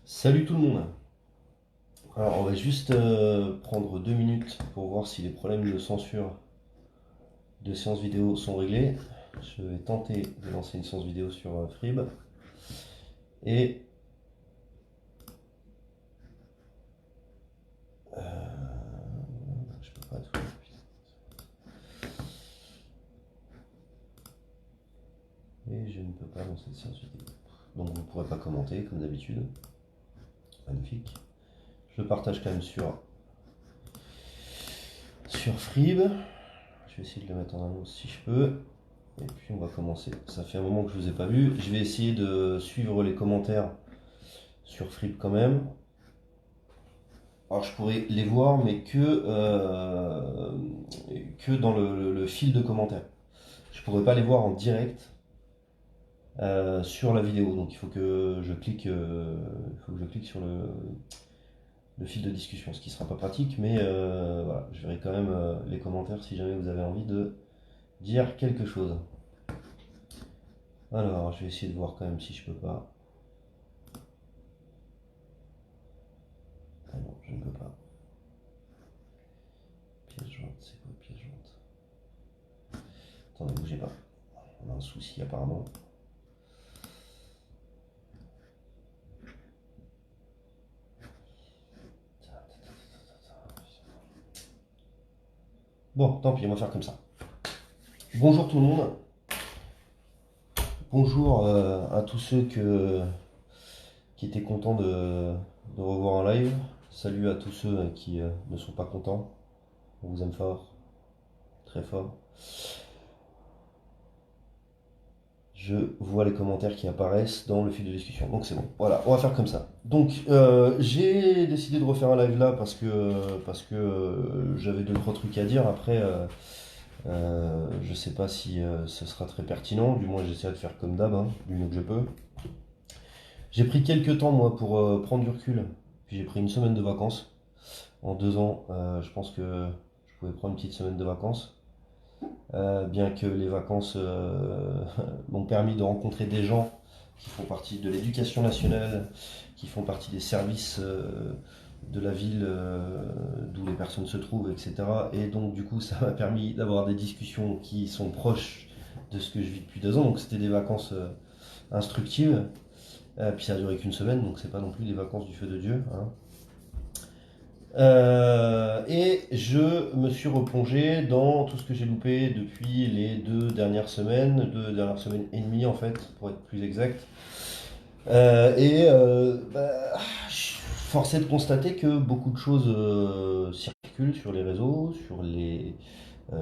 Salut tout le monde. Alors on va juste prendre 2 minutes pour voir si les problèmes de censure de séances vidéo sont réglés. Je vais tenter de lancer une séance vidéo sur Frib. Et je peux pas tout. Et je ne peux pas lancer de séance vidéo. Donc vous ne pourrez pas commenter comme d'habitude. Magnifique. Je le partage quand même sur Frib. Je vais essayer de le mettre en annonce si je peux. Et puis on va commencer. Ça fait un moment que je vous ai pas vu. Je vais essayer de suivre les commentaires sur Frib quand même. Alors je pourrais les voir, mais que dans le fil de commentaires. Je pourrais pas les voir en direct sur la vidéo. Donc il faut que je clique, sur le fil de discussion, ce qui sera pas pratique, mais voilà, je verrai quand même les commentaires si jamais vous avez envie de dire quelque chose. Alors je vais essayer de voir quand même si je peux pas. Ah non, je ne peux pas. Pièce jointe, c'est quoi pièce jointe? Attendez, bougez pas. On a un souci apparemment. Bon, tant pis, on va faire comme ça. Bonjour tout le monde. Bonjour à tous ceux qui étaient contents de revoir en live. Salut à tous ceux qui ne sont pas contents. On vous aime fort, très fort. Je vois les commentaires qui apparaissent dans le fil de discussion. Donc c'est bon. Voilà, on va faire comme ça. Donc j'ai décidé de refaire un live là parce que j'avais 2 3 trucs à dire. Après, je sais pas si ce sera très pertinent. Du moins, j'essaierai de faire comme d'hab, hein, du mieux que je peux. J'ai pris quelques temps moi pour prendre du recul. Puis j'ai pris une semaine de vacances. En 2 ans, je pense que je pouvais prendre une petite semaine de vacances. Bien que les vacances m'ont permis de rencontrer des gens qui font partie de l'éducation nationale, qui font partie des services de la ville d'où les personnes se trouvent, etc. Et donc du coup, ça m'a permis d'avoir des discussions qui sont proches de ce que je vis depuis 2 ans. Donc c'était des vacances instructives. Puis ça a duré qu'une semaine, donc c'est pas non plus des vacances du feu de Dieu, hein. Et je me suis replongé dans tout ce que j'ai loupé depuis les 2 dernières semaines et demie en fait, pour être plus exact. Je suis forcé de constater que beaucoup de choses circulent sur les réseaux, sur les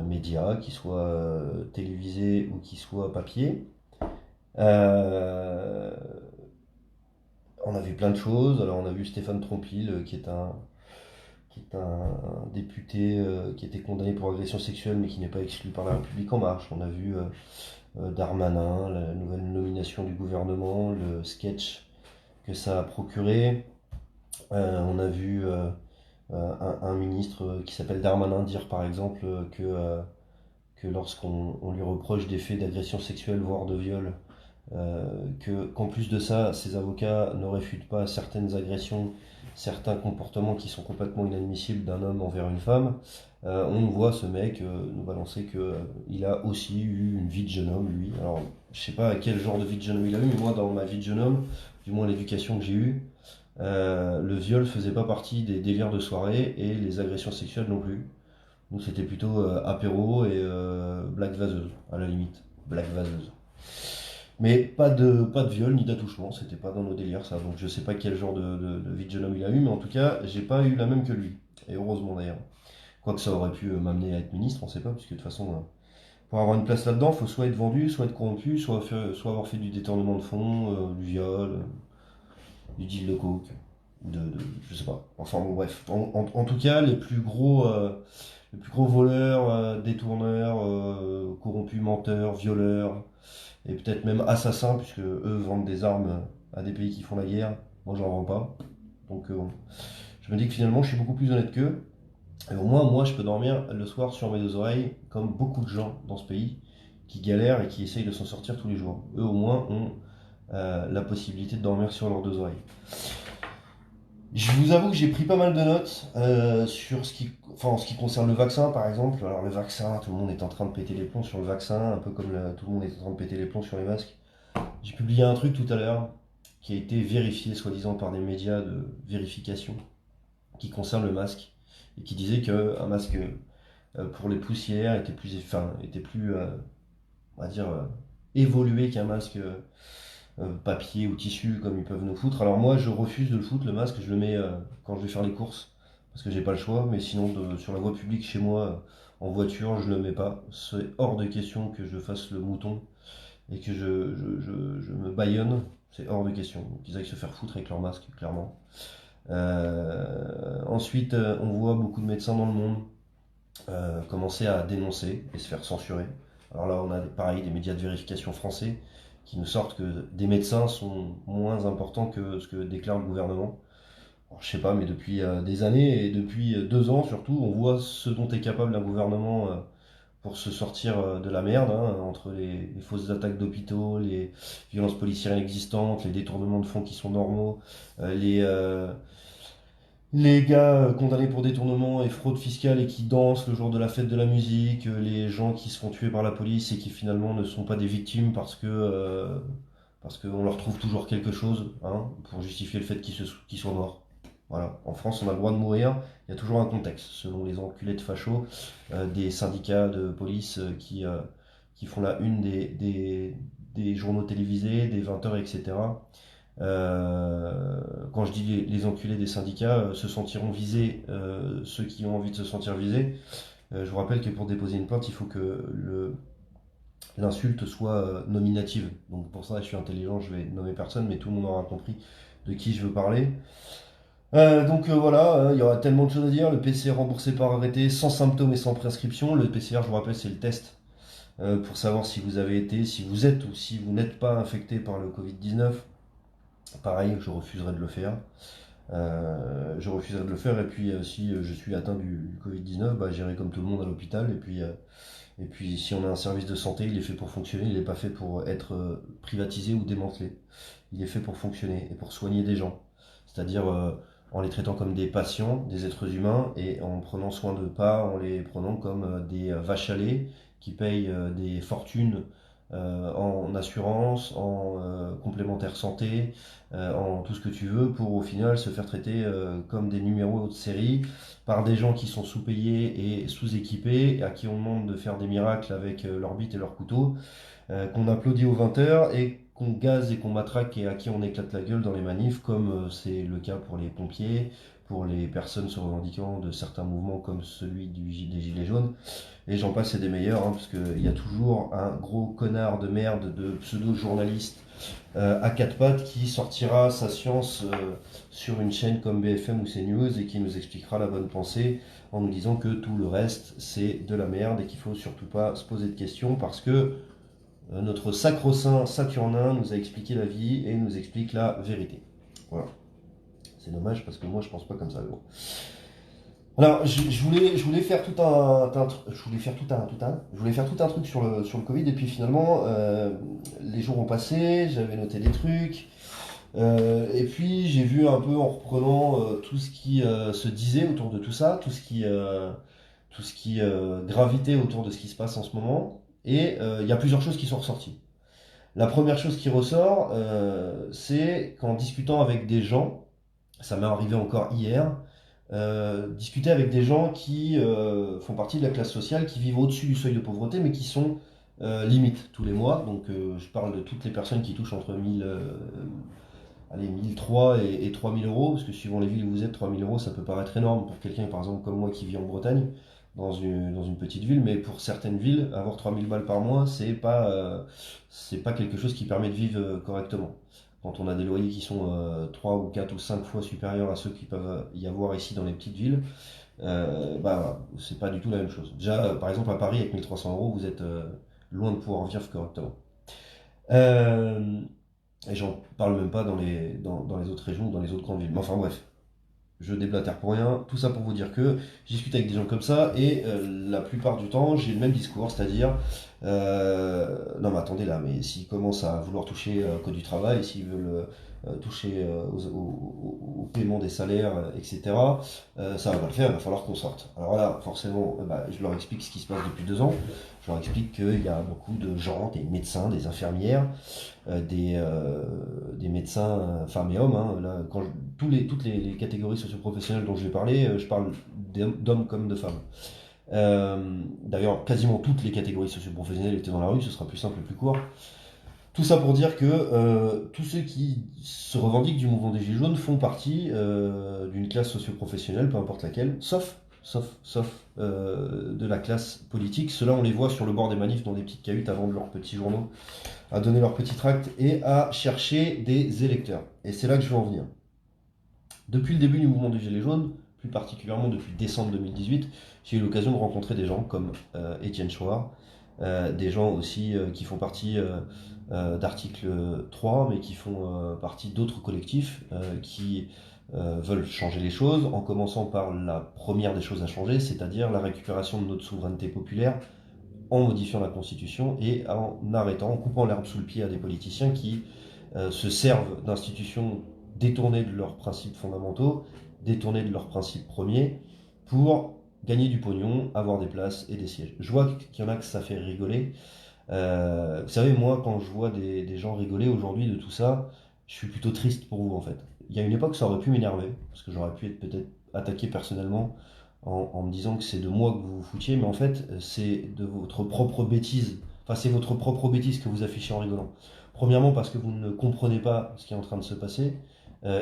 médias, qu'ils soient télévisés ou qu'ils soient papier. Euh, on a vu plein de choses. Alors on a vu Stéphane Tronquil, qui est un député qui a été condamné pour agression sexuelle mais qui n'est pas exclu par la République en marche. On a vu Darmanin, la nouvelle nomination du gouvernement, le sketch que ça a procuré. On a vu un ministre qui s'appelle Darmanin dire par exemple que lorsqu'on lui reproche des faits d'agression sexuelle, voire de viol, qu'en plus de ça, ses avocats ne réfutent pas certaines agressions, certains comportements qui sont complètement inadmissibles d'un homme envers une femme. On voit ce mec nous balancer qu'il a aussi eu une vie de jeune homme, lui. Alors, je sais pas quel genre de vie de jeune homme il a eu, mais moi, dans ma vie de jeune homme, du moins l'éducation que j'ai eue, le viol faisait pas partie des délires de soirée et les agressions sexuelles non plus. Donc c'était plutôt apéro et blague vaseuse, à la limite. Blague vaseuse. Mais pas de viol ni d'attouchement, c'était pas dans nos délires ça. Donc je sais pas quel genre de vie de jeune homme il a eu, mais en tout cas, j'ai pas eu la même que lui. Et heureusement d'ailleurs. Quoique ça aurait pu m'amener à être ministre, on sait pas, puisque de toute façon, pour avoir une place là-dedans, il faut soit être vendu, soit être corrompu, soit avoir fait du détournement de fonds, du viol, du deal de coke, je sais pas. Enfin bon, bref. En tout cas, les plus gros voleurs, détourneurs, corrompus, menteurs, violeurs, et peut-être même assassins, puisque eux vendent des armes à des pays qui font la guerre. Moi, j'en vends pas. Donc, je me dis que finalement, je suis beaucoup plus honnête qu'eux. Et au moins, moi, je peux dormir le soir sur mes 2 oreilles, comme beaucoup de gens dans ce pays qui galèrent et qui essayent de s'en sortir tous les jours. Eux, au moins, ont la possibilité de dormir sur leurs 2 oreilles. Je vous avoue que j'ai pris pas mal de notes sur en ce qui concerne le vaccin, par exemple. Alors le vaccin, tout le monde est en train de péter les plombs sur le vaccin, un peu comme tout le monde est en train de péter les plombs sur les masques. J'ai publié un truc tout à l'heure qui a été vérifié, soi-disant, par des médias de vérification, qui concerne le masque, et qui disait qu'un masque pour les poussières était plus on va dire, évolué qu'un masque papier ou tissu comme ils peuvent nous foutre. Alors moi, je refuse de le foutre, le masque, je le mets quand je vais faire les courses, parce que j'ai pas le choix, mais sinon, sur la voie publique chez moi, en voiture, je le mets pas. C'est hors de question que je fasse le mouton et que je me bâillonne. C'est hors de question. Donc ils aillent se faire foutre avec leur masque, clairement. Ensuite, on voit beaucoup de médecins dans le monde commencer à dénoncer et se faire censurer. Alors là, on a pareil des médias de vérification français qui nous sortent que des médecins sont moins importants que ce que déclare le gouvernement. Alors, je sais pas, mais depuis des années et depuis 2 ans surtout, on voit ce dont est capable un gouvernement pour se sortir de la merde, hein, entre les fausses attaques d'hôpitaux, les violences policières inexistantes, les détournements de fonds qui sont normaux, les gars condamnés pour détournement et fraude fiscale et qui dansent le jour de la fête de la musique, les gens qui se font tuer par la police et qui finalement ne sont pas des victimes parce qu'on leur trouve toujours quelque chose, hein, pour justifier le fait qu'ils soient morts. Voilà. En France, on a le droit de mourir, il y a toujours un contexte, selon les enculés de fachos, des syndicats de police qui font la une des journaux télévisés, des 20h, etc. Quand je dis les enculés des syndicats, se sentiront visés, ceux qui ont envie de se sentir visés. Je vous rappelle que pour déposer une plainte, il faut que l'insulte soit nominative. Donc pour ça, je suis intelligent, je vais nommer personne, mais tout le monde aura compris de qui je veux parler. Voilà, il y aura tellement de choses à dire. Le PCR remboursé par arrêté, sans symptômes et sans prescription. Le PCR, je vous rappelle, c'est le test pour savoir si vous avez été, si vous êtes ou si vous n'êtes pas infecté par le Covid-19. Pareil, je refuserai de le faire. Je refuserai de le faire et puis si je suis atteint du Covid-19, bah, j'irai comme tout le monde à l'hôpital et puis si on a un service de santé, il est fait pour fonctionner, il n'est pas fait pour être privatisé ou démantelé. Il est fait pour fonctionner et pour soigner des gens. C'est-à-dire en les traitant comme des patients, des êtres humains et en prenant soin d'eux, pas en les prenant comme des vaches à lait qui payent des fortunes en assurance, en complémentaire santé, en tout ce que tu veux, pour au final se faire traiter comme des numéros de série par des gens qui sont sous-payés et sous-équipés, à qui on demande de faire des miracles avec leur bite et leur couteau, qu'on applaudit aux 20h et qu'on gaze et qu'on matraque et à qui on éclate la gueule dans les manifs, comme c'est le cas pour les pompiers, pour les personnes se revendiquant de certains mouvements comme celui des Gilets jaunes. Et j'en passe, c'est des meilleurs, hein, parce qu'il y a toujours un gros connard de merde de pseudo-journaliste à quatre pattes qui sortira sa science sur une chaîne comme BFM ou CNews et qui nous expliquera la bonne pensée en nous disant que tout le reste c'est de la merde et qu'il faut surtout pas se poser de questions parce que notre sacro-saint Saturnin nous a expliqué la vie et nous explique la vérité. Voilà. C'est dommage parce que moi je pense pas comme ça. Gros. Alors, je voulais faire je voulais faire tout un truc sur le Covid et puis finalement, les jours ont passé, j'avais noté des trucs, et puis j'ai vu un peu en reprenant tout ce qui se disait autour de tout ça, tout ce qui gravitait autour de ce qui se passe en ce moment, et il y a plusieurs choses qui sont ressorties. La première chose qui ressort, c'est qu'en discutant avec des gens, ça m'est arrivé encore hier, discuter avec des gens qui font partie de la classe sociale, qui vivent au-dessus du seuil de pauvreté, mais qui sont limite tous les mois. Donc je parle de toutes les personnes qui touchent entre 1003 et 3000 euros, parce que suivant les villes où vous êtes, 3000 euros, ça peut paraître énorme pour quelqu'un, par exemple, comme moi qui vit en Bretagne, dans une petite ville, mais pour certaines villes, avoir 3000 balles par mois, c'est pas quelque chose qui permet de vivre correctement. Quand on a des loyers qui sont 3 ou 4 ou 5 fois supérieurs à ceux qui peuvent y avoir ici dans les petites villes, bah, c'est pas du tout la même chose. Déjà, par exemple, à Paris, avec 1300 euros, vous êtes loin de pouvoir vivre correctement. Euh, et j'en parle même pas dans les autres régions ou dans les autres grandes villes. Mais enfin bref, je déblatère pour rien. Tout ça pour vous dire que je discute avec des gens comme ça et la plupart du temps j'ai le même discours, c'est-à-dire non mais attendez là, mais s'ils commencent à vouloir toucher au code du travail, s'ils veulent toucher au paiement des salaires, etc., ça va pas le faire, il va falloir qu'on sorte. Alors là, forcément, je leur explique ce qui se passe depuis 2 ans. Je leur explique qu'il y a beaucoup de gens, des médecins, des infirmières, des médecins, femmes et hommes. Hein. Là, toutes les catégories socioprofessionnelles dont je vais parler, je parle d'hommes comme de femmes. D'ailleurs, quasiment toutes les catégories socioprofessionnelles étaient dans la rue, ce sera plus simple et plus court. Tout ça pour dire que tous ceux qui se revendiquent du mouvement des Gilets jaunes font partie d'une classe socio-professionnelle, peu importe laquelle, sauf de la classe politique. Ceux-là, on les voit sur le bord des manifs dans des petites cahutes à vendre leurs petits journaux, à donner leurs petits tracts et à chercher des électeurs. Et c'est là que je veux en venir. Depuis le début du mouvement des Gilets jaunes, plus particulièrement depuis décembre 2018, j'ai eu l'occasion de rencontrer des gens comme Étienne Chouard, des gens aussi qui font partie d'article 3, mais qui font partie d'autres collectifs qui veulent changer les choses, en commençant par la première des choses à changer, c'est-à-dire la récupération de notre souveraineté populaire en modifiant la Constitution et en arrêtant, en coupant l'herbe sous le pied à des politiciens qui se servent d'institutions détournées de leurs principes fondamentaux, détournées de leurs principes premiers, pour gagner du pognon, avoir des places et des sièges. Je vois qu'il y en a que ça fait rigoler. Vous savez, moi, quand je vois des gens rigoler aujourd'hui de tout ça, je suis plutôt triste pour vous, en fait. Il y a une époque, ça aurait pu m'énerver, parce que j'aurais pu être peut-être attaqué personnellement en me disant que c'est de moi que vous vous foutiez, mais en fait, c'est de votre propre bêtise. Enfin, c'est votre propre bêtise que vous affichez en rigolant. Premièrement, parce que vous ne comprenez pas ce qui est en train de se passer,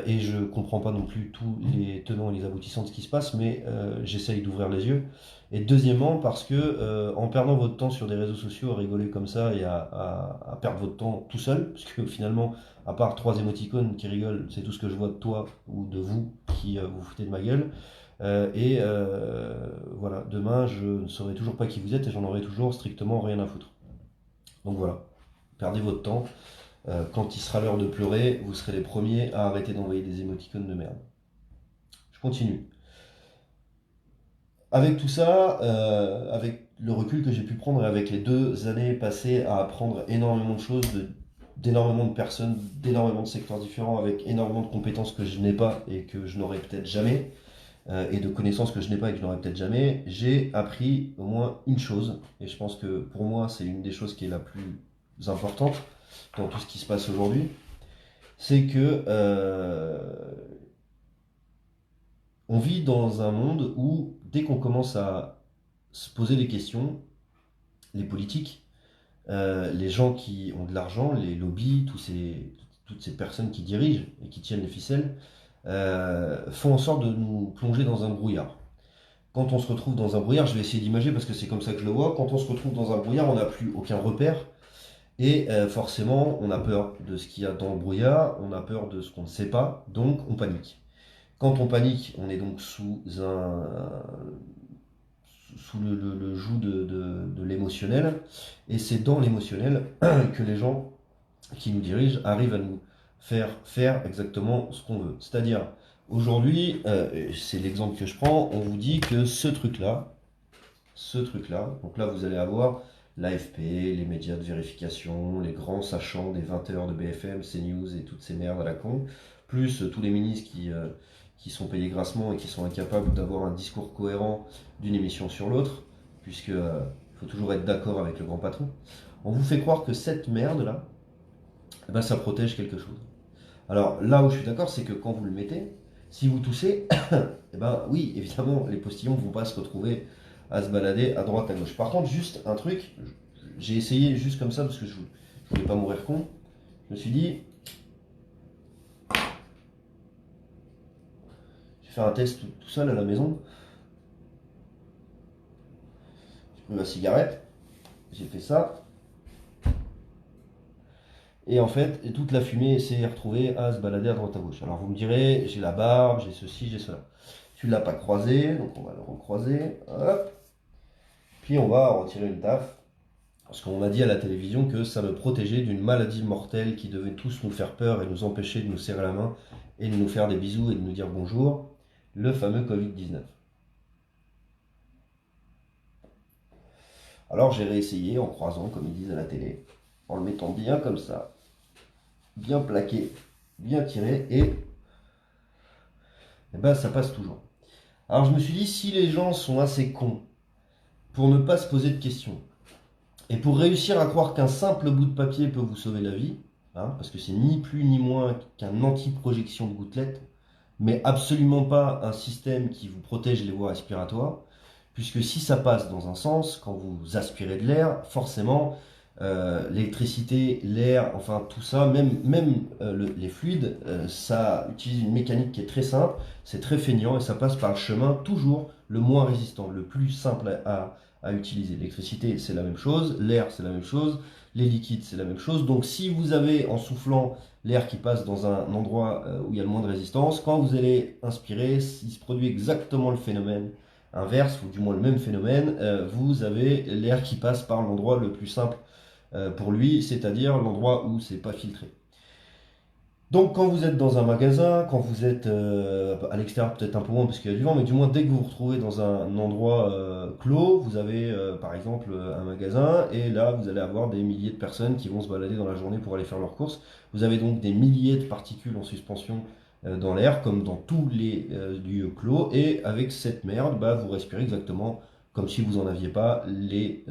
et je ne comprends pas non plus tous les tenants et les aboutissants de ce qui se passe, mais j'essaye d'ouvrir les yeux. Et deuxièmement, parce que en perdant votre temps sur des réseaux sociaux à rigoler comme ça et à perdre votre temps tout seul, parce que finalement, à part 3 émoticônes qui rigolent, c'est tout ce que je vois de toi ou de vous qui vous foutez de ma gueule. Voilà, demain, je ne saurai toujours pas qui vous êtes et j'en aurai toujours strictement rien à foutre. Donc voilà, perdez votre temps. Quand il sera l'heure de pleurer, vous serez les premiers à arrêter d'envoyer des émoticônes de merde. Je continue. Avec tout ça, avec le recul que j'ai pu prendre et avec les 2 années passées à apprendre énormément de choses, d'énormément de personnes, d'énormément de secteurs différents, avec énormément de compétences que je n'ai pas et que je n'aurai peut-être jamais, et de connaissances que je n'ai pas et que je n'aurai peut-être jamais, j'ai appris au moins une chose, et je pense que pour moi c'est une des choses qui est la plus importante dans tout ce qui se passe aujourd'hui, c'est que on vit dans un monde où dès qu'on commence à se poser des questions, les politiques, les gens qui ont de l'argent, les lobbies, toutes ces personnes qui dirigent et qui tiennent les ficelles, font en sorte de nous plonger dans un brouillard. Quand on se retrouve dans un brouillard, je vais essayer d'imager parce que c'est comme ça que je le vois, quand on se retrouve dans un brouillard, on n'a plus aucun repère et forcément on a peur de ce qu'il y a dans le brouillard, on a peur de ce qu'on ne sait pas, donc on panique. Quand on panique, on est donc sous le joug de l'émotionnel, et c'est dans l'émotionnel que les gens qui nous dirigent arrivent à nous faire exactement ce qu'on veut. C'est-à-dire, aujourd'hui, c'est l'exemple que je prends, on vous dit que ce truc-là, donc là vous allez avoir l'AFP, les médias de vérification, les grands sachants des 20h de BFM, CNews et toutes ces merdes à la con, plus tous les ministres qui sont payés grassement et qui sont incapables d'avoir un discours cohérent d'une émission sur l'autre, puisque faut toujours être d'accord avec le grand patron. On vous fait croire que cette merde-là, eh ben, ça protège quelque chose. Alors là où je suis d'accord, c'est que quand vous le mettez, si vous toussez, eh ben oui, évidemment, les postillons ne vont pas se retrouver à se balader à droite à gauche. Par contre, juste un truc, j'ai essayé juste comme ça parce que je voulais pas mourir con. Je me suis dit, je vais faire un test tout seul à la maison. J'ai pris ma cigarette, j'ai fait ça. Et en fait, toute la fumée s'est retrouvée à se balader à droite à gauche. Alors vous me direz, j'ai la barbe, j'ai ceci, j'ai cela. Tu ne l'as pas croisé, donc on va le recroiser. Hop. Puis on va retirer une taffe. Parce qu'on m'a dit à la télévision que ça me protégeait d'une maladie mortelle qui devait tous nous faire peur et nous empêcher de nous serrer la main et de nous faire des bisous et de nous dire bonjour. Le fameux Covid-19. Alors j'ai réessayé en croisant, comme ils disent à la télé, en le mettant bien comme ça, bien plaqué bien tiré, et ben, ça passe toujours. Alors je me suis dit, si les gens sont assez cons pour ne pas se poser de questions, et pour réussir à croire qu'un simple bout de papier peut vous sauver la vie, hein, parce que c'est ni plus ni moins qu'un anti-projection de gouttelettes, mais absolument pas un système qui vous protège les voies respiratoires, puisque si ça passe dans un sens, quand vous aspirez de l'air, forcément, l'électricité, l'air, enfin tout ça, même les fluides, ça utilise une mécanique qui est très simple, c'est très feignant et ça passe par le chemin toujours le moins résistant, le plus simple à utiliser. L'électricité, c'est la même chose, l'air, c'est la même chose, les liquides, c'est la même chose. Donc si vous avez en soufflant l'air qui passe dans un endroit où il y a le moins de résistance, quand vous allez inspirer, il se produit exactement le phénomène inverse, ou du moins le même phénomène, vous avez l'air qui passe par l'endroit le plus simple pour lui, c'est-à-dire l'endroit où c'est pas filtré. Donc quand vous êtes dans un magasin, quand vous êtes à l'extérieur peut-être un peu moins parce qu'il y a du vent, mais du moins dès que vous vous retrouvez dans un endroit clos, vous avez par exemple un magasin et là vous allez avoir des milliers de personnes qui vont se balader dans la journée pour aller faire leurs courses. Vous avez donc des milliers de particules en suspension dans l'air comme dans tous les lieux clos et avec cette merde, bah, vous respirez exactement comme si vous n'en aviez pas les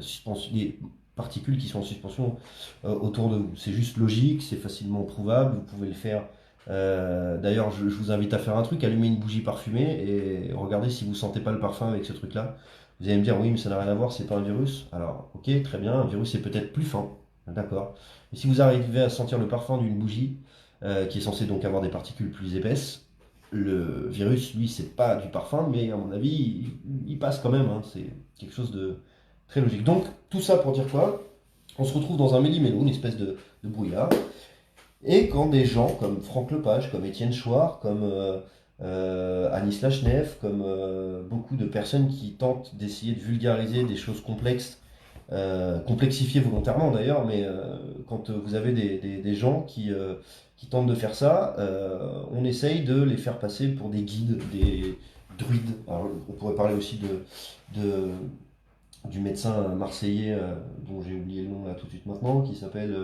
particules qui sont en suspension autour de vous. C'est juste logique, c'est facilement prouvable, vous pouvez le faire. D'ailleurs, je vous invite à faire un truc, allumer une bougie parfumée et regardez si vous sentez pas le parfum avec ce truc-là. Vous allez me dire, oui, mais ça n'a rien à voir, c'est pas un virus. Alors, ok, très bien, un virus est peut-être plus fin, d'accord. Mais si vous arrivez à sentir le parfum d'une bougie, qui est censée donc avoir des particules plus épaisses, le virus, lui, c'est pas du parfum, mais à mon avis, il passe quand même, hein. C'est quelque chose de très logique. Donc, tout ça pour dire quoi? On se retrouve dans un méli-mélo, une espèce de brouillard. Et quand des gens comme Franck Lepage, comme Étienne Chouard, comme Anis Lachneff, comme beaucoup de personnes qui tentent d'essayer de vulgariser des choses complexes, complexifiées volontairement d'ailleurs, mais quand vous avez des gens qui tentent de faire ça, on essaye de les faire passer pour des guides, des druides. Alors, on pourrait parler aussi de du médecin marseillais dont j'ai oublié le nom là tout de suite maintenant, qui s'appelle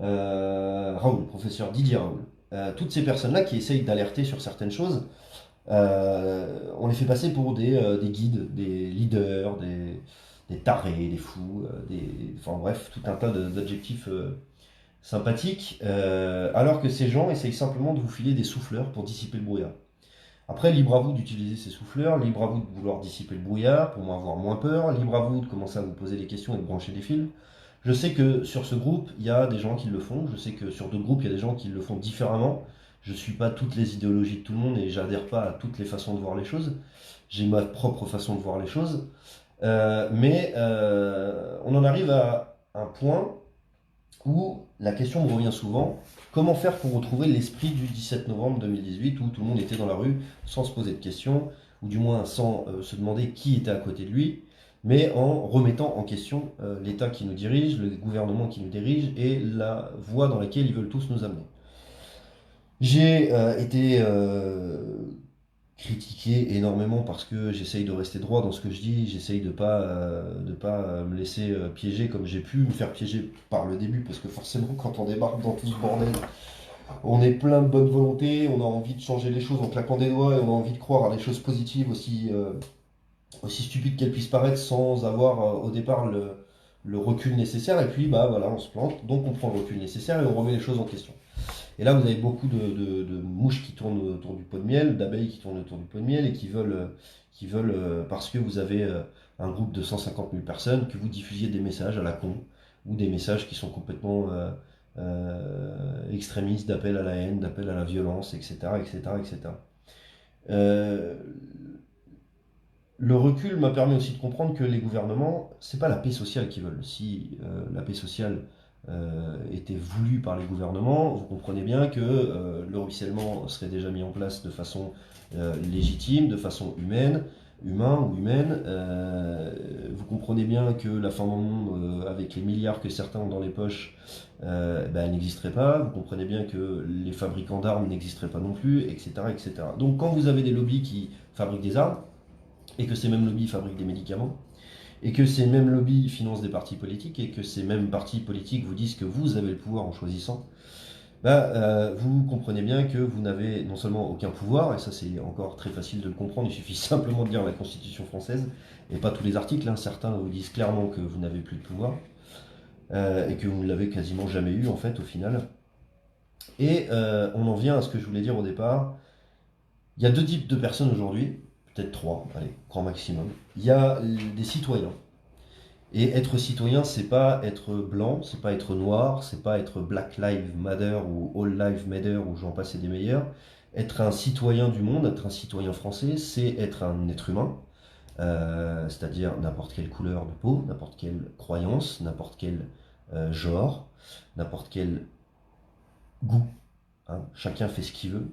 Raoul, professeur Didier Raoul. Toutes ces personnes-là qui essayent d'alerter sur certaines choses, on les fait passer pour des guides, des leaders, des tarés, des fous, enfin bref, tout un tas d'adjectifs sympathiques, alors que ces gens essayent simplement de vous filer des souffleurs pour dissiper le brouillard. Après, libre à vous d'utiliser ces souffleurs, libre à vous de vouloir dissiper le brouillard pour avoir moins peur, libre à vous de commencer à vous poser des questions et de brancher des fils. Je sais que sur ce groupe, il y a des gens qui le font, je sais que sur d'autres groupes, il y a des gens qui le font différemment. Je ne suis pas toutes les idéologies de tout le monde et j'adhère pas à toutes les façons de voir les choses. J'ai ma propre façon de voir les choses. Mais on en arrive à un point où la question me revient souvent, comment faire pour retrouver l'esprit du 17 novembre 2018 où tout le monde était dans la rue sans se poser de questions, ou du moins sans se demander qui était à côté de lui, mais en remettant en question l'État qui nous dirige, le gouvernement qui nous dirige et la voie dans laquelle ils veulent tous nous amener. J'ai été critiqué énormément parce que j'essaye de rester droit dans ce que je dis, j'essaye de pas me laisser piéger comme j'ai pu me faire piéger par le début, parce que forcément quand on débarque dans tout ce bordel, on est plein de bonne volonté, on a envie de changer les choses en claquant des doigts et on a envie de croire à des choses positives aussi stupides qu'elles puissent paraître sans avoir au départ le recul nécessaire, et puis bah voilà, on se plante, donc on prend le recul nécessaire et on remet les choses en question. Et là, vous avez beaucoup de mouches qui tournent autour du pot de miel, d'abeilles qui tournent autour du pot de miel et qui veulent parce que vous avez un groupe de 150 000 personnes, que vous diffusiez des messages à la con ou des messages qui sont complètement extrémistes, d'appel à la haine, d'appel à la violence, etc., etc., etc. Euh, le recul m'a permis aussi de comprendre que les gouvernements, c'est pas la paix sociale qu'ils veulent. Si la paix sociale était voulue par les gouvernements, vous comprenez bien que le ruissellement serait déjà mis en place de façon légitime, de façon humain ou humaine. Vous comprenez bien que la fin du monde, avec les milliards que certains ont dans les poches, elle n'existerait pas. Vous comprenez bien que les fabricants d'armes n'existeraient pas non plus, etc., etc. Donc quand vous avez des lobbies qui fabriquent des armes, et que ces mêmes lobbies fabriquent des médicaments, et que ces mêmes lobbies financent des partis politiques, et que ces mêmes partis politiques vous disent que vous avez le pouvoir en choisissant, Vous comprenez bien que vous n'avez non seulement aucun pouvoir, et ça c'est encore très facile de le comprendre, il suffit simplement de lire la Constitution française, et pas tous les articles, hein. Certains vous disent clairement que vous n'avez plus de pouvoir, et que vous ne l'avez quasiment jamais eu en fait au final. Et on en vient à ce que je voulais dire au départ. Il y a deux types de personnes aujourd'hui, peut-être trois, allez, grand maximum. Il y a des citoyens. Et être citoyen, c'est pas être blanc, c'est pas être noir, c'est pas être Black Lives Matter ou All Lives Matter ou j'en passe et des meilleurs. Être un citoyen du monde, être un citoyen français, c'est être un être humain, c'est-à-dire n'importe quelle couleur de peau, n'importe quelle croyance, n'importe quel genre, n'importe quel goût, hein. Chacun fait ce qu'il veut.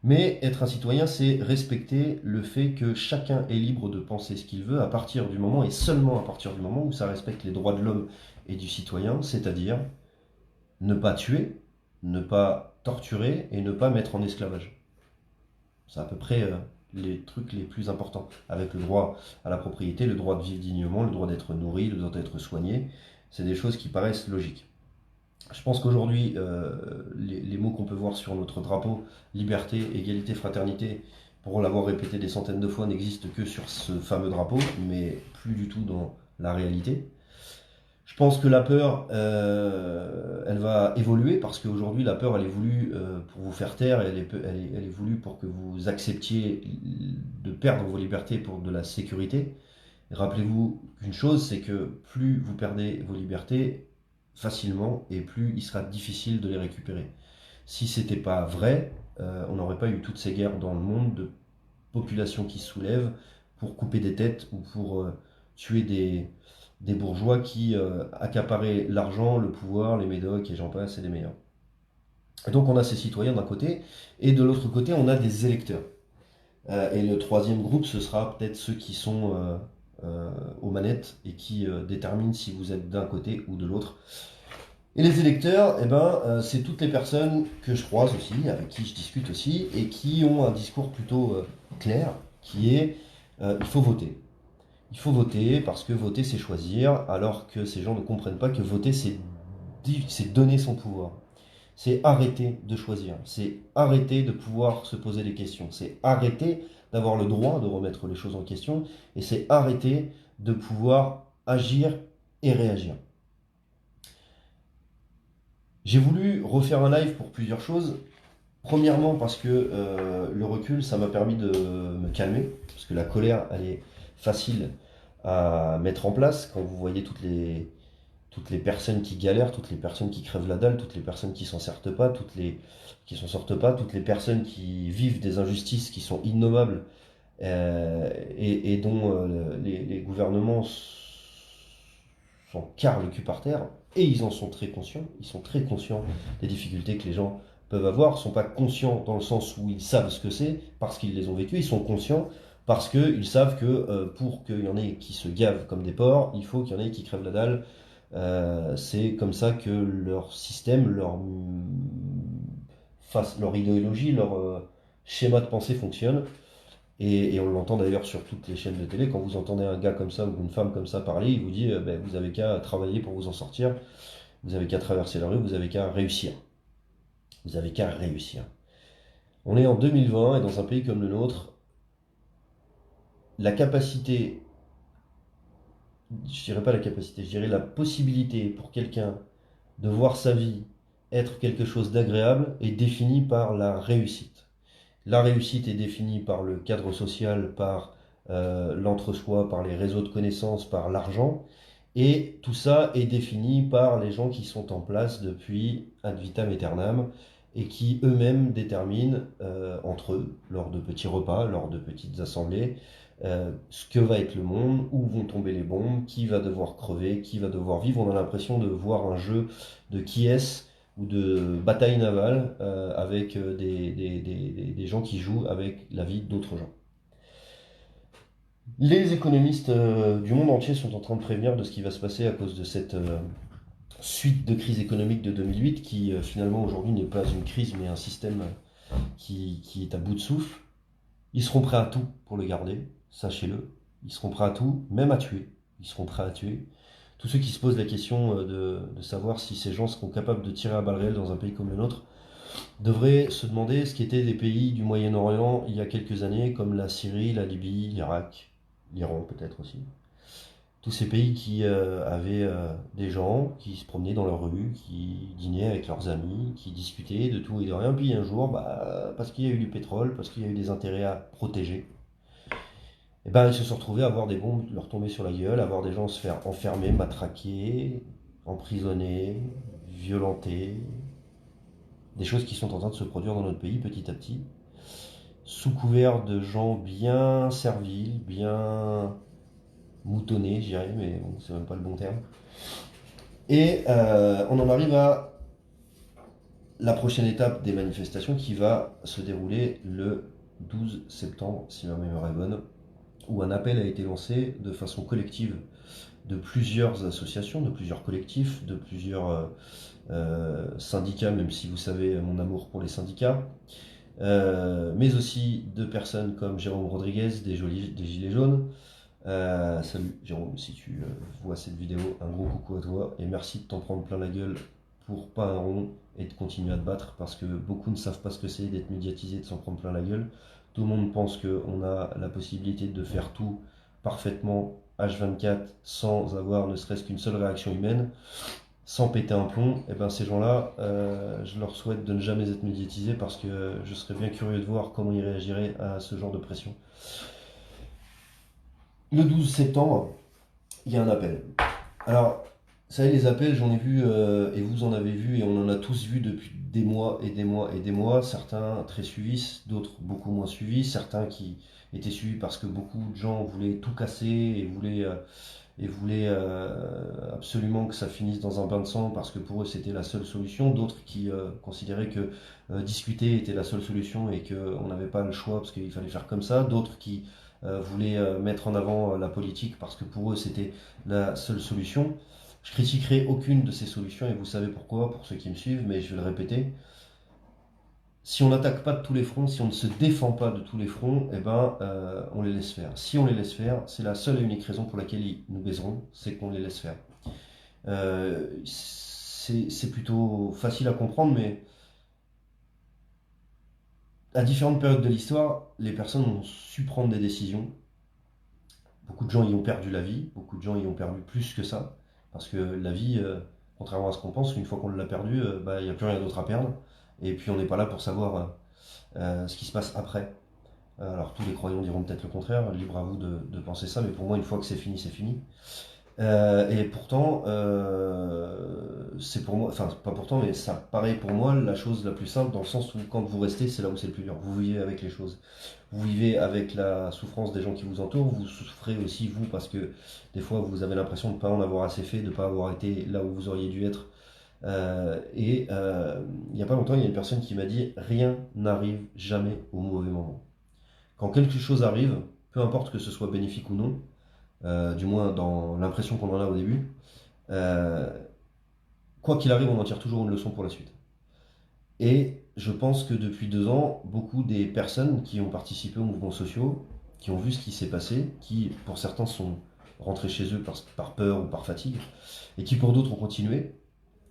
Mais être un citoyen, c'est respecter le fait que chacun est libre de penser ce qu'il veut à partir du moment, et seulement à partir du moment où ça respecte les droits de l'homme et du citoyen, c'est-à-dire ne pas tuer, ne pas torturer et ne pas mettre en esclavage. C'est à peu près les trucs les plus importants, avec le droit à la propriété, le droit de vivre dignement, le droit d'être nourri, le droit d'être soigné. C'est des choses qui paraissent logiques. Je pense qu'aujourd'hui, les mots qu'on peut voir sur notre drapeau, liberté, égalité, fraternité, pour l'avoir répété des centaines de fois, n'existent que sur ce fameux drapeau, mais plus du tout dans la réalité. Je pense que la peur, elle va évoluer parce qu'aujourd'hui, la peur, elle est voulue pour vous faire taire, elle est voulue pour que vous acceptiez de perdre vos libertés pour de la sécurité. Rappelez-vous qu'une chose, c'est que plus vous perdez vos libertés facilement et plus il sera difficile de les récupérer. Si c'était pas vrai, on n'aurait pas eu toutes ces guerres dans le monde de populations qui se soulèvent pour couper des têtes ou pour tuer des bourgeois qui accaparaient l'argent, le pouvoir, les médocs et j'en passe et des meilleurs. Et donc on a ces citoyens d'un côté et de l'autre côté on a des électeurs. Et le troisième groupe, ce sera peut-être ceux qui sont aux manettes et qui déterminent si vous êtes d'un côté ou de l'autre. Et les électeurs, eh ben, c'est toutes les personnes que je croise aussi, avec qui je discute aussi, et qui ont un discours plutôt clair, qui est il faut voter. Il faut voter parce que voter c'est choisir, alors que ces gens ne comprennent pas que voter c'est donner son pouvoir. C'est arrêter de choisir, c'est arrêter de pouvoir se poser des questions, c'est arrêter d'avoir le droit de remettre les choses en question, et c'est arrêter de pouvoir agir et réagir. J'ai voulu refaire un live pour plusieurs choses. Premièrement parce que le recul, ça m'a permis de me calmer, parce que la colère, elle est facile à mettre en place quand vous voyez toutes les personnes qui galèrent, toutes les personnes qui crèvent la dalle, toutes les personnes qui s'en sortent pas, toutes les personnes qui vivent des injustices qui sont innommables et dont les gouvernements s'en carrent le cul par terre, et ils en sont très conscients, ils sont très conscients des difficultés que les gens peuvent avoir, ils ne sont pas conscients dans le sens où ils savent ce que c'est, parce qu'ils les ont vécus, ils sont conscients parce qu'ils savent que pour qu'il y en ait qui se gavent comme des porcs, il faut qu'il y en ait qui crèvent la dalle. C'est comme ça que leur système, leur idéologie, leur schéma de pensée fonctionne. Et on l'entend d'ailleurs sur toutes les chaînes de télé. Quand vous entendez un gars comme ça ou une femme comme ça parler, il vous dit ben, vous avez qu'à travailler pour vous en sortir, vous avez qu'à traverser la rue, vous avez qu'à réussir. Vous avez qu'à réussir. On est en 2020 et dans un pays comme le nôtre, la capacité, je dirais pas la capacité, je dirais la possibilité pour quelqu'un de voir sa vie être quelque chose d'agréable est définie par la réussite. La réussite est définie par le cadre social, par l'entre-soi, par les réseaux de connaissances, par l'argent. Et tout ça est défini par les gens qui sont en place depuis ad vitam aeternam et qui eux-mêmes déterminent entre eux, lors de petits repas, lors de petites assemblées, ce que va être le monde, où vont tomber les bombes, qui va devoir crever, qui va devoir vivre. On a l'impression de voir un jeu de qui est-ce ou de bataille navale avec des gens qui jouent avec la vie d'autres gens. Les économistes du monde entier sont en train de prévenir de ce qui va se passer à cause de cette suite de crise économique de 2008 qui finalement aujourd'hui n'est pas une crise mais un système qui est à bout de souffle. Ils seront prêts à tout pour le garder, sachez-le. Ils seront prêts à tout, même à tuer. Ils seront prêts à tuer. tous ceux qui se posent la question de savoir si ces gens seront capables de tirer à balles réelles dans un pays comme le nôtre, devraient se demander ce qu'étaient les pays du Moyen-Orient il y a quelques années, comme la Syrie, la Libye, l'Irak, l'Iran peut-être aussi. Tous ces pays qui avaient des gens qui se promenaient dans leur rue, qui dînaient avec leurs amis, qui discutaient de tout et de rien. Puis un jour, bah, parce qu'il y a eu du pétrole, parce qu'il y a eu des intérêts à protéger, et ben, ils se sont retrouvés à voir des bombes leur tomber sur la gueule, à voir des gens se faire enfermer, matraquer, emprisonner, violenter. Des choses qui sont en train de se produire dans notre pays petit à petit, sous couvert de gens bien serviles, bien moutonnés, je dirais, mais bon, c'est même pas le bon terme. Et on en arrive à la prochaine étape des manifestations qui va se dérouler le 12 septembre, si ma mémoire est bonne, où un appel a été lancé de façon collective de plusieurs associations, de plusieurs collectifs, de plusieurs syndicats, même si vous savez mon amour pour les syndicats, mais aussi de personnes comme Jérôme Rodriguez des Gilets jaunes. Salut Jérôme, si tu vois cette vidéo, un gros coucou à toi et merci de t'en prendre plein la gueule pour pas un rond et de continuer à te battre parce que beaucoup ne savent pas ce que c'est d'être médiatisé, de s'en prendre plein la gueule. Tout le monde pense qu'on a la possibilité de faire tout parfaitement H24 sans avoir ne serait-ce qu'une seule réaction humaine, sans péter un plomb. Et ben ces gens-là, je leur souhaite de ne jamais être médiatisés parce que je serais bien curieux de voir comment ils réagiraient à ce genre de pression. Le 12 septembre, il y a un appel. Alors, ça y est, les appels, j'en ai vu, et vous en avez vu, et on en a tous vu depuis des mois et des mois et des mois. Certains très suivis, d'autres beaucoup moins suivis. Certains qui étaient suivis parce que beaucoup de gens voulaient tout casser et voulaient absolument que ça finisse dans un bain de sang parce que pour eux c'était la seule solution. D'autres qui considéraient que discuter était la seule solution et qu'on n'avait pas le choix parce qu'il fallait faire comme ça. D'autres qui voulaient mettre en avant la politique parce que pour eux c'était la seule solution. Je critiquerai aucune de ces solutions et vous savez pourquoi, pour ceux qui me suivent, mais je vais le répéter. Si on n'attaque pas de tous les fronts, si on ne se défend pas de tous les fronts, eh ben, on les laisse faire. Si on les laisse faire, c'est la seule et unique raison pour laquelle ils nous baiseront, c'est qu'on les laisse faire. C'est plutôt facile à comprendre, mais à différentes périodes de l'histoire, les personnes ont su prendre des décisions. Beaucoup de gens y ont perdu la vie, beaucoup de gens y ont perdu plus que ça, parce que la vie, contrairement à ce qu'on pense, une fois qu'on l'a perdue, bah, il n'y a plus rien d'autre à perdre. Et puis on n'est pas là pour savoir ce qui se passe après. Alors tous les croyants diront peut-être le contraire, libre à vous de penser ça, mais pour moi, une fois que c'est fini, c'est fini. Et pourtant, c'est pour moi, enfin pas pourtant, mais ça paraît pour moi la chose la plus simple dans le sens où quand vous restez, c'est là où c'est le plus dur. Vous vivez avec les choses. Vous vivez avec la souffrance des gens qui vous entourent, vous souffrez aussi vous parce que des fois vous avez l'impression de ne pas en avoir assez fait, de ne pas avoir été là où vous auriez dû être. Il n'y a pas longtemps, il y a une personne qui m'a dit rien n'arrive jamais au mauvais moment. Quand quelque chose arrive, peu importe que ce soit bénéfique ou non, du moins dans l'impression qu'on en a au début, euh, quoi qu'il arrive, on en tire toujours une leçon pour la suite. Et je pense que depuis 2 ans, beaucoup des personnes qui ont participé aux mouvements sociaux, qui ont vu ce qui s'est passé, qui pour certains sont rentrés chez eux par peur ou par fatigue, et qui pour d'autres ont continué,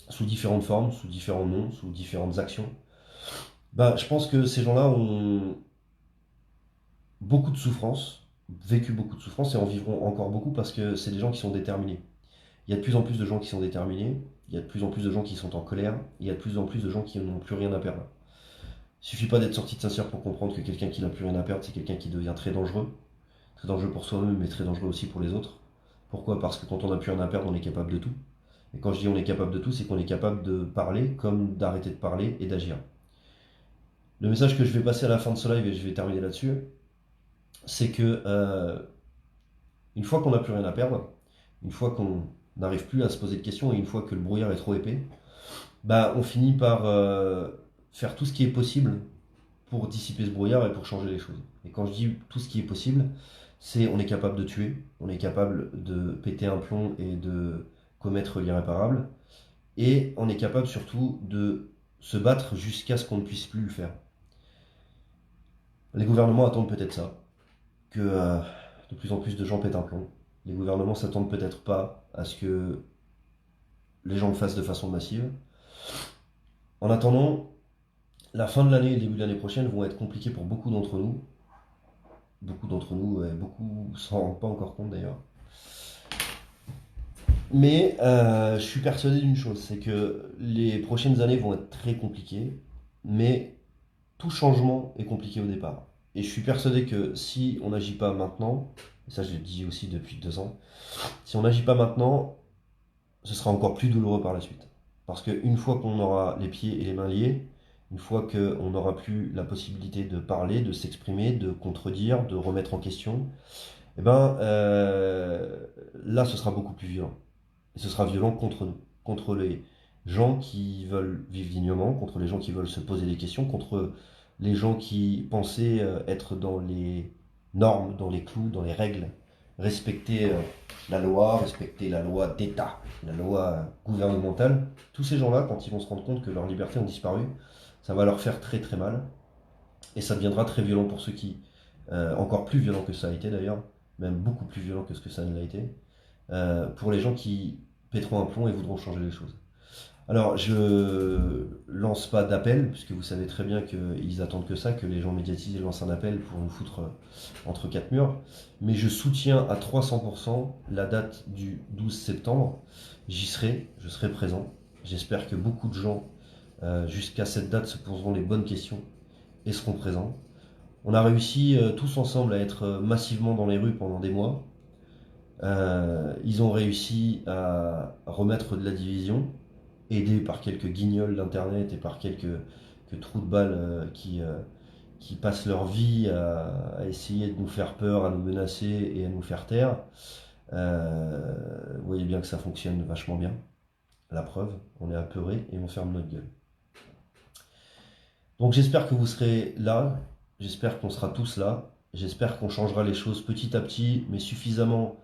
sous différentes formes, sous différents noms, sous différentes actions, bah, je pense que ces gens-là ont beaucoup de souffrance, vécu beaucoup de souffrance et en vivront encore beaucoup parce que c'est des gens qui sont déterminés. Il y a de plus en plus de gens qui sont déterminés, il y a de plus en plus de gens qui sont en colère, il y a de plus en plus de gens qui n'ont plus rien à perdre. Il suffit pas d'être sorti de Saint-Cyr pour comprendre que quelqu'un qui n'a plus rien à perdre, c'est quelqu'un qui devient très dangereux pour soi-même, mais très dangereux aussi pour les autres. Pourquoi? Parce que quand on n'a plus rien à perdre, on est capable de tout. Et quand je dis on est capable de tout, c'est qu'on est capable de parler comme d'arrêter de parler et d'agir. Le message que je vais passer à la fin de ce live, et je vais terminer là-dessus, c'est que une fois qu'on n'a plus rien à perdre, une fois qu'on n'arrive plus à se poser de questions et une fois que le brouillard est trop épais, bah, on finit par faire tout ce qui est possible pour dissiper ce brouillard et pour changer les choses. Et quand je dis tout ce qui est possible, c'est on est capable de tuer, on est capable de péter un plomb et de commettre l'irréparable, et on est capable surtout de se battre jusqu'à ce qu'on ne puisse plus le faire. Les gouvernements attendent peut-être ça, que de plus en plus de gens pètent un plomb. Les gouvernements s'attendent peut-être pas à ce que les gens le fassent de façon massive. En attendant, la fin de l'année et le début de l'année prochaine vont être compliqués pour beaucoup d'entre nous. Beaucoup d'entre nous, et beaucoup s'en rendent pas encore compte d'ailleurs. Mais je suis persuadé d'une chose, c'est que les prochaines années vont être très compliquées, mais tout changement est compliqué au départ. Et je suis persuadé que si on n'agit pas maintenant, et ça je le dis aussi depuis 2 ans, si on n'agit pas maintenant, ce sera encore plus douloureux par la suite. Parce qu'une fois qu'on aura les pieds et les mains liés, une fois qu'on n'aura plus la possibilité de parler, de s'exprimer, de contredire, de remettre en question, eh ben, là ce sera beaucoup plus violent. Et ce sera violent contre nous, contre les gens qui veulent vivre dignement, contre les gens qui veulent se poser des questions, contre les gens qui pensaient être dans les normes, dans les clous, dans les règles, respecter respecter la loi d'État, la loi gouvernementale. Tous ces gens-là, quand ils vont se rendre compte que leurs libertés ont disparu, ça va leur faire très très mal. Et ça deviendra très violent pour ceux qui, encore plus violent que ça a été d'ailleurs, même beaucoup plus violent que ce que ça ne l'a été, pour les gens qui péteront un plomb et voudront changer les choses. Alors, je lance pas d'appel, puisque vous savez très bien qu'ils attendent que ça, que les gens médiatisés lancent un appel pour nous foutre entre quatre murs. Mais je soutiens à 300% la date du 12 septembre. J'y serai, je serai présent. J'espère que beaucoup de gens, jusqu'à cette date, se poseront les bonnes questions et seront présents. On a réussi tous ensemble à être massivement dans les rues pendant des mois. Ils ont réussi à remettre de la division, aidés par quelques guignols d'internet et par quelques trous de balles qui passent leur vie à essayer de nous faire peur, à nous menacer et à nous faire taire. Vous voyez bien que ça fonctionne vachement bien. La preuve, on est apeuré et on ferme notre gueule. Donc j'espère que vous serez là, j'espère qu'on sera tous là, j'espère qu'on changera les choses petit à petit, mais suffisamment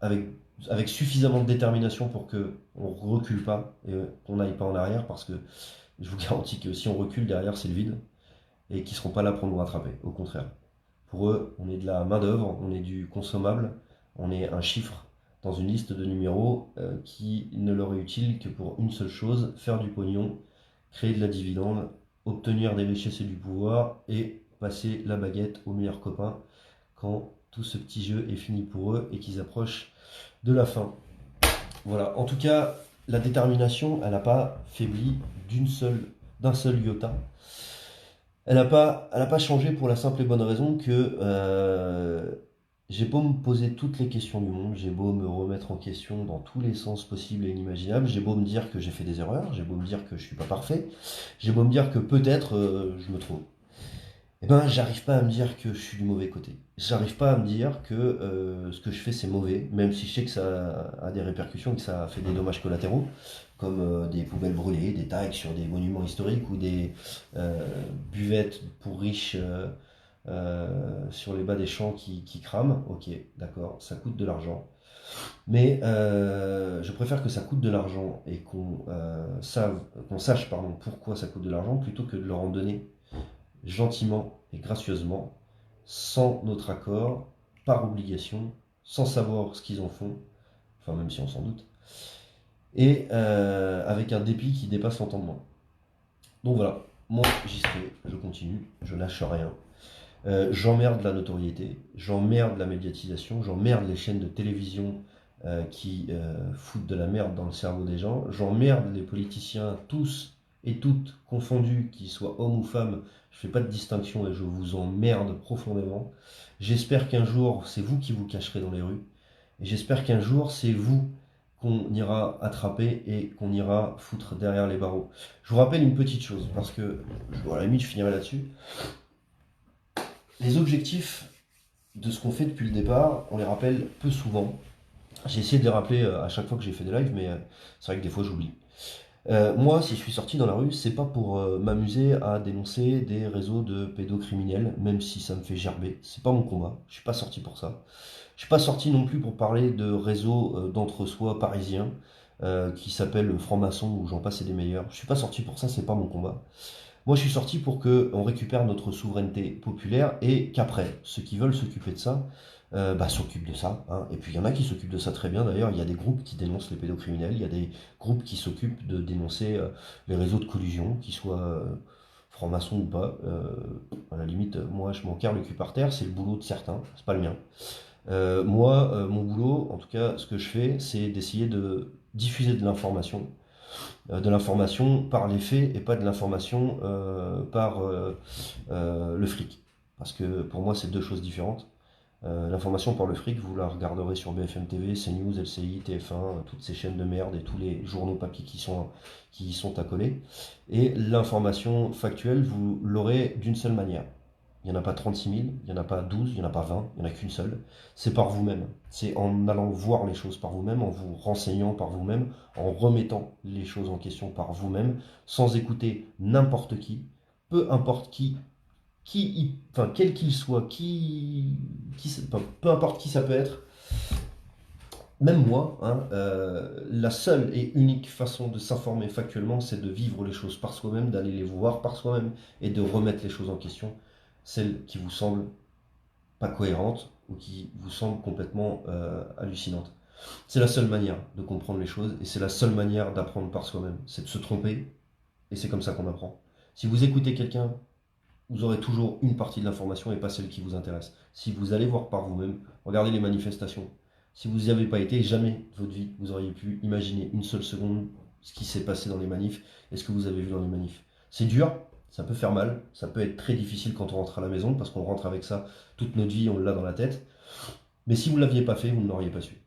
avec suffisamment de détermination pour qu'on ne recule pas et qu'on n'aille pas en arrière, parce que je vous garantis que si on recule, derrière c'est le vide, et qu'ils ne seront pas là pour nous rattraper, au contraire. Pour eux, on est de la main-d'œuvre, on est du consommable, on est un chiffre dans une liste de numéros qui ne leur est utile que pour une seule chose, faire du pognon, créer de la dividende, obtenir des richesses et du pouvoir, et passer la baguette aux meilleurs copains quand tout ce petit jeu est fini pour eux et qu'ils approchent de la fin. Voilà, en tout cas, la détermination, elle n'a pas faibli d'un seul iota. Elle n'a pas changé pour la simple et bonne raison que j'ai beau me poser toutes les questions du monde, j'ai beau me remettre en question dans tous les sens possibles et inimaginables, j'ai beau me dire que j'ai fait des erreurs, j'ai beau me dire que je suis pas parfait, j'ai beau me dire que peut-être je me trompe. Eh ben, j'arrive pas à me dire que je suis du mauvais côté. J'arrive pas à me dire que ce que je fais c'est mauvais, même si je sais que ça a des répercussions, que ça fait des dommages collatéraux, comme des poubelles brûlées, des tags sur des monuments historiques ou des buvettes pour riches sur les bas des champs qui crament. Ok, d'accord, ça coûte de l'argent. Mais je préfère que ça coûte de l'argent et qu'on sache pourquoi ça coûte de l'argent plutôt que de leur en donner gentiment et gracieusement, sans notre accord, par obligation, sans savoir ce qu'ils en font, enfin même si on s'en doute, et avec un dépit qui dépasse l'entendement. Donc voilà, moi j'y serai, je continue, je lâche rien. J'emmerde la notoriété, j'emmerde la médiatisation, j'emmerde les chaînes de télévision qui foutent de la merde dans le cerveau des gens, j'emmerde les politiciens tous et toutes confondus, qu'ils soient hommes ou femmes, je fais pas de distinction et je vous emmerde profondément. J'espère qu'un jour c'est vous qui vous cacherez dans les rues, et j'espère qu'un jour c'est vous qu'on ira attraper et qu'on ira foutre derrière les barreaux. Je vous rappelle une petite chose, parce que, à la limite je finirai là-dessus. Les objectifs de ce qu'on fait depuis le départ, on les rappelle peu souvent. J'ai essayé de les rappeler à chaque fois que j'ai fait des lives, mais c'est vrai que des fois j'oublie. Moi, si je suis sorti dans la rue, c'est pas pour m'amuser à dénoncer des réseaux de pédocriminels, même si ça me fait gerber. C'est pas mon combat. Je suis pas sorti pour ça. Je suis pas sorti non plus pour parler de réseaux d'entre-soi parisiens qui s'appellent francs-maçons ou j'en passe et des meilleurs. Je suis pas sorti pour ça, c'est pas mon combat. Moi, je suis sorti pour qu'on récupère notre souveraineté populaire et qu'après, ceux qui veulent s'occuper de ça s'occupent de ça, hein. Et puis il y en a qui s'occupent de ça très bien d'ailleurs. Il y a des groupes qui dénoncent les pédocriminels, il y a des groupes qui s'occupent de dénoncer les réseaux de collusion, qu'ils soient francs-maçons ou pas. À la limite, moi je m'en carre le cul par terre, c'est le boulot de certains, c'est pas le mien. Moi, mon boulot, en tout cas, ce que je fais, c'est d'essayer de diffuser de l'information par les faits et pas de l'information par le fric. Parce que pour moi, c'est deux choses différentes. L'information par le fric, vous la regarderez sur BFM TV, CNews, LCI, TF1, toutes ces chaînes de merde et tous les journaux papier qui y sont accolés. Et l'information factuelle, vous l'aurez d'une seule manière. Il n'y en a pas 36 000, il n'y en a pas 12, il n'y en a pas 20, il n'y en a qu'une seule. C'est par vous-même. C'est en allant voir les choses par vous-même, en vous renseignant par vous-même, en remettant les choses en question par vous-même, sans écouter n'importe qui, peu importe enfin, quel qu'il soit, enfin, peu importe qui ça peut être, même moi, hein, la seule et unique façon de s'informer factuellement, c'est de vivre les choses par soi-même, d'aller les voir par soi-même et de remettre les choses en question, celles qui vous semblent pas cohérentes ou qui vous semblent complètement hallucinantes. C'est la seule manière de comprendre les choses et c'est la seule manière d'apprendre par soi-même. C'est de se tromper et c'est comme ça qu'on apprend. Si vous écoutez quelqu'un, vous aurez toujours une partie de l'information et pas celle qui vous intéresse. Si vous allez voir par vous-même, regardez les manifestations. Si vous n'y avez pas été, jamais de votre vie, vous auriez pu imaginer une seule seconde ce qui s'est passé dans les manifs et ce que vous avez vu dans les manifs. C'est dur, ça peut faire mal, ça peut être très difficile quand on rentre à la maison parce qu'on rentre avec ça toute notre vie, on l'a dans la tête. Mais si vous ne l'aviez pas fait, vous ne l'auriez pas su.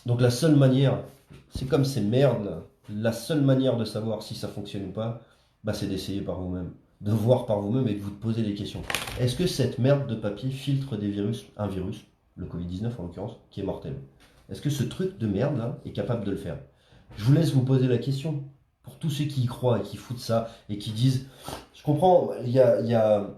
Donc la seule manière, c'est comme ces merdes là, la seule manière de savoir si ça fonctionne ou pas, c'est d'essayer par vous-même, de voir par vous-même et de vous poser des questions. Est-ce que cette merde de papier filtre des virus, un virus, le Covid-19 en l'occurrence, qui est mortel? Est-ce que ce truc de merde là est capable de le faire? Je vous laisse vous poser la question. Pour tous ceux qui y croient et qui foutent ça et qui disent, je comprends, il y a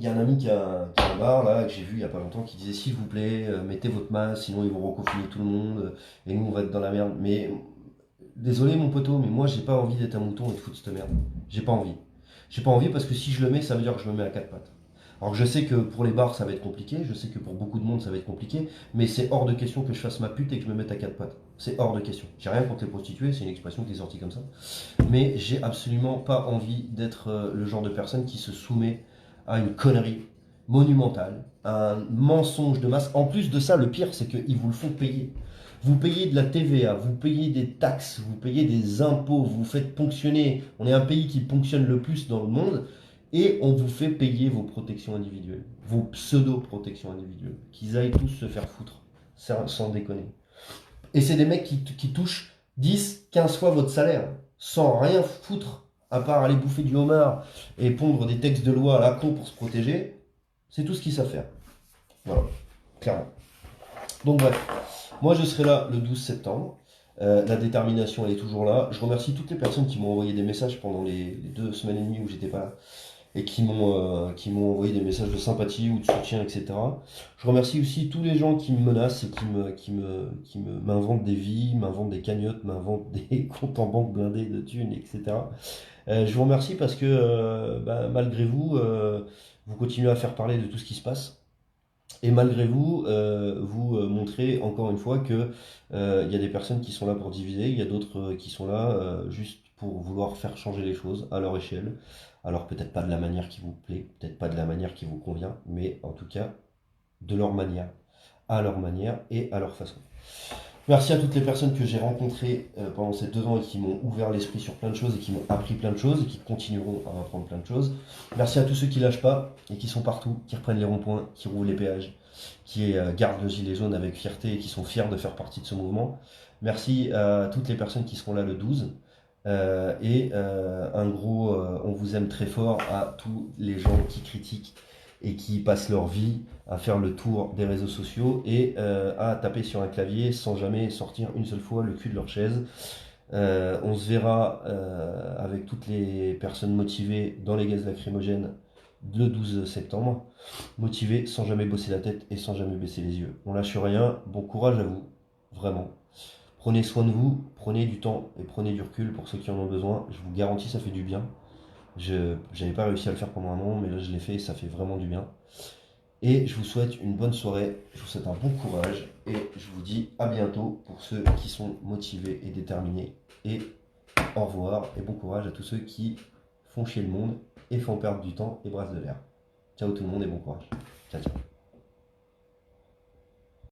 un ami qui a un bar là, que j'ai vu il y a pas longtemps, qui disait s'il vous plaît, mettez votre masque, sinon ils vont reconfiner tout le monde, et nous on va être dans la merde. Mais désolé mon poteau, mais moi j'ai pas envie d'être un mouton et de foutre cette merde. J'ai pas envie. J'ai pas envie parce que si je le mets, ça veut dire que je me mets à quatre pattes. Alors je sais que pour les bars ça va être compliqué, je sais que pour beaucoup de monde ça va être compliqué, mais c'est hors de question que je fasse ma pute et que je me mette à quatre pattes. C'est hors de question. J'ai rien contre les prostituées, c'est une expression qui est sortie comme ça. Mais j'ai absolument pas envie d'être le genre de personne qui se soumet à une connerie monumentale, à un mensonge de masse. En plus de ça, le pire, c'est qu'ils vous le font payer. Vous payez de la TVA, vous payez des taxes, vous payez des impôts, vous vous faites ponctionner. On est un pays qui ponctionne le plus dans le monde et on vous fait payer vos protections individuelles, vos pseudo-protections individuelles. Qu'ils aillent tous se faire foutre, sans déconner. Et c'est des mecs qui touchent 10, 15 fois votre salaire, sans rien foutre, à part aller bouffer du homard et pondre des textes de loi à la con pour se protéger. C'est tout ce qu'ils savent faire. Voilà, clairement. Donc bref, moi je serai là le 12 septembre. La détermination, elle est toujours là. Je remercie toutes les personnes qui m'ont envoyé des messages pendant les 2 semaines et demie où j'étais pas là et qui m'ont envoyé des messages de sympathie ou de soutien, etc. Je remercie aussi tous les gens qui me menacent et m'inventent des vies, m'inventent des cagnottes, m'inventent des comptes en banque blindés de thunes, etc. Je vous remercie parce que malgré vous, vous continuez à faire parler de tout ce qui se passe. Et malgré vous, vous montrez encore une fois que il y a des personnes qui sont là pour diviser, il y a d'autres qui sont là juste pour vouloir faire changer les choses à leur échelle. Alors peut-être pas de la manière qui vous plaît, peut-être pas de la manière qui vous convient, mais en tout cas de leur manière, à leur manière et à leur façon. Merci à toutes les personnes que j'ai rencontrées pendant ces 2 ans et qui m'ont ouvert l'esprit sur plein de choses et qui m'ont appris plein de choses et qui continueront à apprendre plein de choses. Merci à tous ceux qui lâchent pas et qui sont partout, qui reprennent les ronds-points, qui roulent les péages, qui gardent le gilet jaune avec fierté et qui sont fiers de faire partie de ce mouvement. Merci à toutes les personnes qui seront là le 12. Un gros on vous aime très fort à tous les gens qui critiquent et qui passent leur vie à faire le tour des réseaux sociaux et à taper sur un clavier sans jamais sortir une seule fois le cul de leur chaise. On se verra avec toutes les personnes motivées dans les gaz lacrymogènes le 12 septembre, motivées sans jamais bosser la tête et sans jamais baisser les yeux. On lâche rien, bon courage à vous, vraiment. Prenez soin de vous, prenez du temps et prenez du recul pour ceux qui en ont besoin. Je vous garantis, ça fait du bien. Je n'avais pas réussi à le faire pendant un moment, mais là je l'ai fait et ça fait vraiment du bien. Et je vous souhaite une bonne soirée, je vous souhaite un bon courage et je vous dis à bientôt pour ceux qui sont motivés et déterminés. Et au revoir et bon courage à tous ceux qui font chier le monde et font perdre du temps et brassent de l'air. Ciao tout le monde et bon courage. Ciao, ciao.